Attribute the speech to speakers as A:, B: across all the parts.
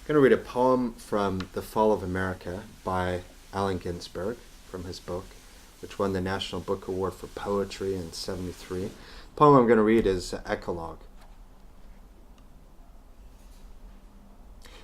A: I'm going to read a poem from The Fall of America by Allen Ginsberg from his book, which won the National Book Award for Poetry in '73. The poem I'm going to read is Eclogue.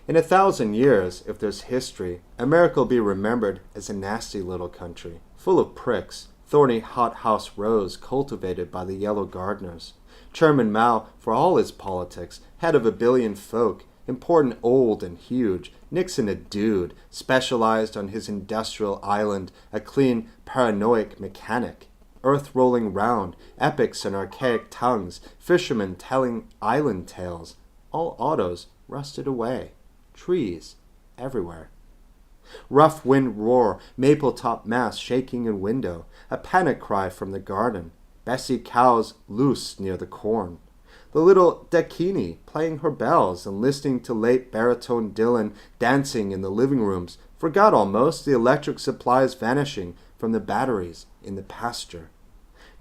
A: In 1,000 years, if there's history, America will be remembered as a nasty little country, full of pricks, thorny hothouse rows cultivated by the yellow gardeners. Chairman Mao, for all his politics, head of a billion folk, important old and huge, Nixon a dude, specialized on his industrial island, a clean, paranoid mechanic. Earth rolling round, epics in archaic tongues, fishermen telling island tales, all autos rusted away. Trees everywhere. Rough wind roar, maple top mast shaking in window, a panic cry from the garden. Bessie cows loose near the corn. The little Dakini playing her bells and listening to late baritone Dylan dancing in the living rooms, forgot almost the electric supplies vanishing from the batteries in the pasture.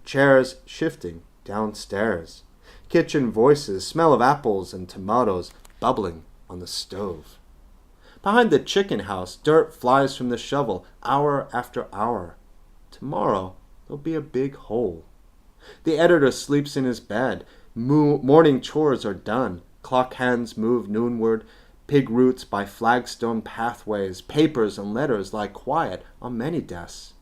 A: Chairs shifting downstairs. Kitchen voices, smell of apples and tomatoes bubbling on the stove. Behind the chicken house, dirt flies from the shovel hour after hour. Tomorrow, there'll be a big hole. The editor sleeps in his bed. Morning chores are done. Clock hands move noonward. Pig roots by flagstone pathways. Papers and letters lie quiet on many desks.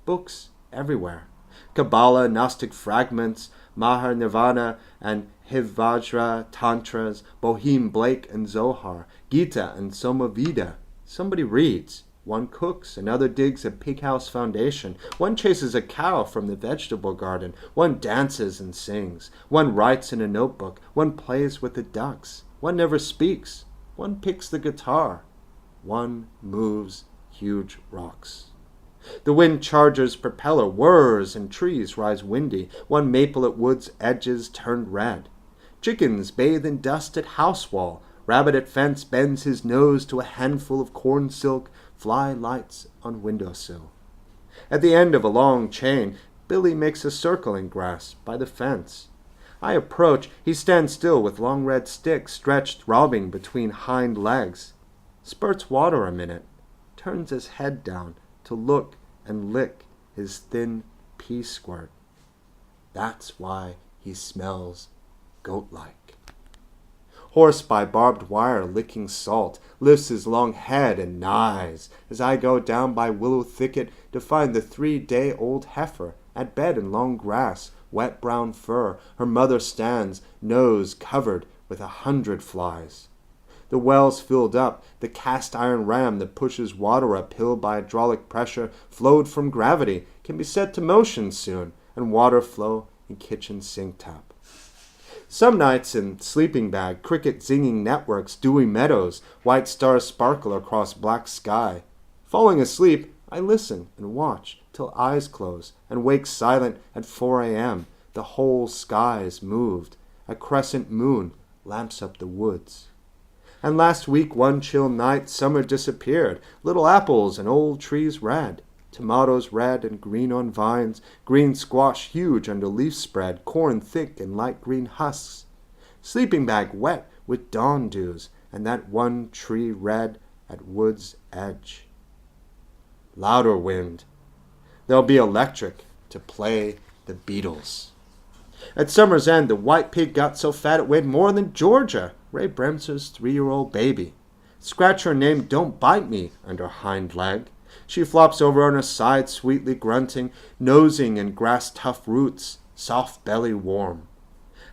A: Books everywhere. Kabbalah, Gnostic fragments, Mahar Nirvana and Hivajra Tantras, Boheme Blake and Zohar, Gita and Somaveda. Somebody reads. One cooks, another digs a pig house foundation. One chases a cow from the vegetable garden. One dances and sings. One writes in a notebook. One plays with the ducks. One never speaks. One picks the guitar. One moves huge rocks. The wind chargers propeller, whirs, and trees rise windy. One maple at wood's edges turned red. Chickens bathe in dust at house wall. Rabbit at fence bends his nose to a handful of corn silk. Fly lights on windowsill. At the end of a long chain, Billy makes a circle in grass by the fence. I approach. He stands still with long red stick stretched throbbing between hind legs. Spurts water a minute. Turns his head down to look and lick his thin pea squirt. That's why he smells goat-like. Horse by barbed wire licking salt, lifts his long head and nighes as I go down by willow thicket to find the 3-day-old heifer at bed in long grass, wet brown fur. Her mother stands, nose covered with 100 flies. The well's filled up. The cast-iron ram that pushes water uphill by hydraulic pressure, flowed from gravity, can be set to motion soon, and water flow in kitchen sink tap. Some nights in sleeping bag, cricket zinging networks, dewy meadows, white stars sparkle across black sky. Falling asleep, I listen and watch till eyes close and wake silent at 4 a.m. The whole sky's moved. A crescent moon lamps up the woods. And last week, one chill night, summer disappeared. Little apples and old trees red. Tomatoes red and green on vines, green squash huge under leaf spread, corn thick and light green husks. Sleeping bag wet with dawn dews, and that one tree red at wood's edge. Louder wind. There'll be electric to play the Beatles. At summer's end, the white pig got so fat it weighed more than Georgia, Ray Bremser's 3-year-old baby. Scratch her name, don't bite me, under hind leg. She flops over on her side, sweetly grunting, nosing in grass-tough roots, soft belly warm.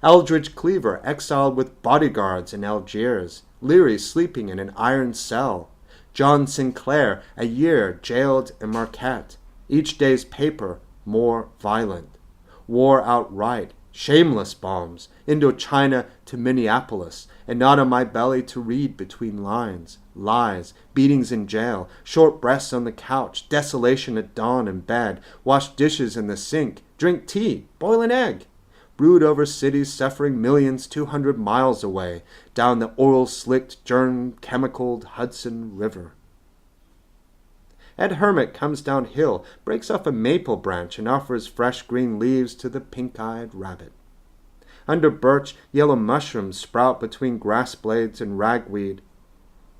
A: Eldridge Cleaver, exiled with bodyguards in Algiers. Leary sleeping in an iron cell. John Sinclair, a year jailed in Marquette. Each day's paper more violent. War outright, shameless bombs, Indochina to Minneapolis, and not on my belly to read between lines. Lies, beatings in jail, short breaths on the couch, desolation at dawn in bed, wash dishes in the sink, drink tea, boil an egg. Brood over cities suffering millions 200 miles away, down the oil-slicked, germ-chemicaled Hudson River. Ed Hermit comes downhill, breaks off a maple branch, and offers fresh green leaves to the pink-eyed rabbit. Under birch, yellow mushrooms sprout between grass blades and ragweed.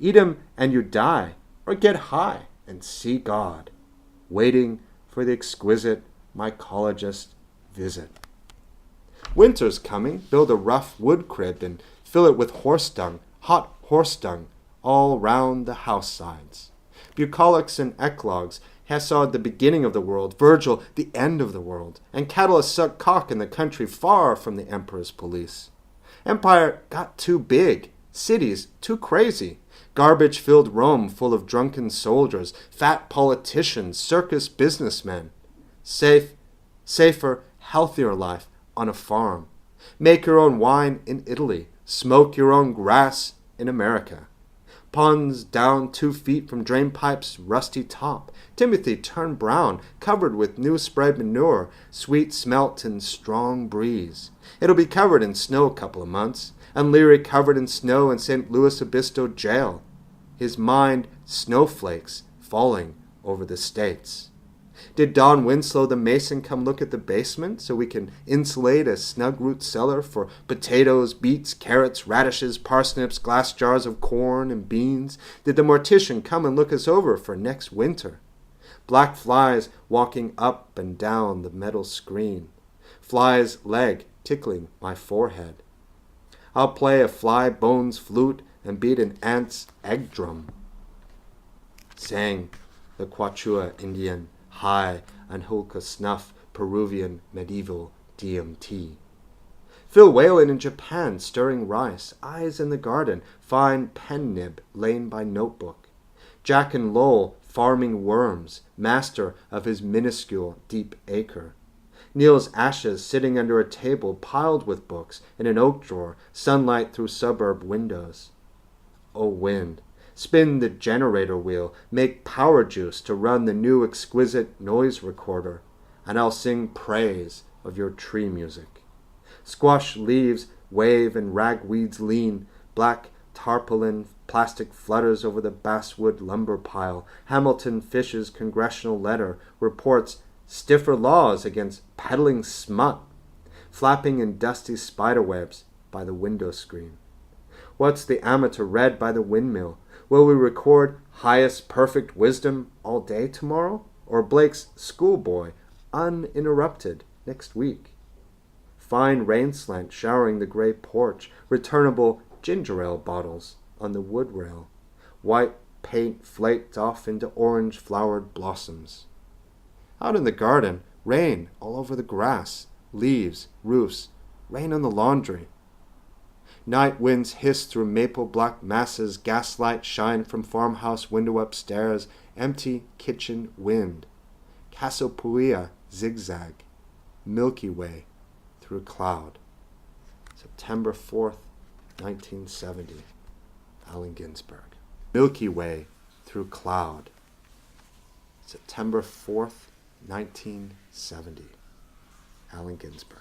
A: Eat 'em and you die, or get high and see God, waiting for the exquisite mycologist visit. Winter's coming, build a rough wood crib and fill it with horse dung, hot horse dung, all round the house sides. Bucolics and eclogues, Hesiod the beginning of the world, Virgil the end of the world, and cattle suck cock in the country far from the emperor's police. Empire got too big, cities too crazy, garbage-filled Rome full of drunken soldiers, fat politicians, circus businessmen. Safer, healthier life on a farm. Make your own wine in Italy, smoke your own grass in America. Ponds down 2 feet from drain pipe's rusty top. Timothy turned brown, covered with new spread manure, sweet smelt and strong breeze. It'll be covered in snow a couple of months, and Leary covered in snow in St. Louis Obispo jail. His mind snowflakes falling over the states. Did Don Winslow the mason come look at the basement so we can insulate a snug root cellar for potatoes, beets, carrots, radishes, parsnips, glass jars of corn and beans? Did the mortician come and look us over for next winter? Black flies walking up and down the metal screen. Fly's leg tickling my forehead. I'll play a fly bones flute and beat an ant's egg drum. Sang the Quechua Indian, high and Hulka snuff, Peruvian medieval DMT. Phil Whalen in Japan stirring rice, eyes in the garden, fine pen nib lain by notebook. Jack and Lowell farming worms, master of his minuscule deep acre. Neil's ashes sitting under a table piled with books in an oak drawer, sunlight through suburb windows. O wind, spin the generator wheel, make power juice to run the new exquisite noise recorder, and I'll sing praise of your tree music. Squash leaves wave and ragweeds lean, black tarpaulin plastic flutters over the basswood lumber pile. Hamilton Fish's congressional letter reports stiffer laws against peddling smut, flapping in dusty spiderwebs by the window screen. What's the amateur read by the windmill? Will we record highest perfect wisdom all day tomorrow? Or Blake's schoolboy, uninterrupted, next week? Fine rain slant showering the gray porch, returnable ginger ale bottles on the wood rail. White paint flaked off into orange-flowered blossoms. Out in the garden, rain all over the grass, leaves, roofs, rain on the laundry. Night winds hiss through maple black masses, gaslight shine from farmhouse window upstairs, empty kitchen wind. Cassiopeia zigzag, Milky Way through cloud. September 4th, 1970. Allen Ginsberg. Milky Way through cloud. September 4th, 1970. Allen Ginsberg.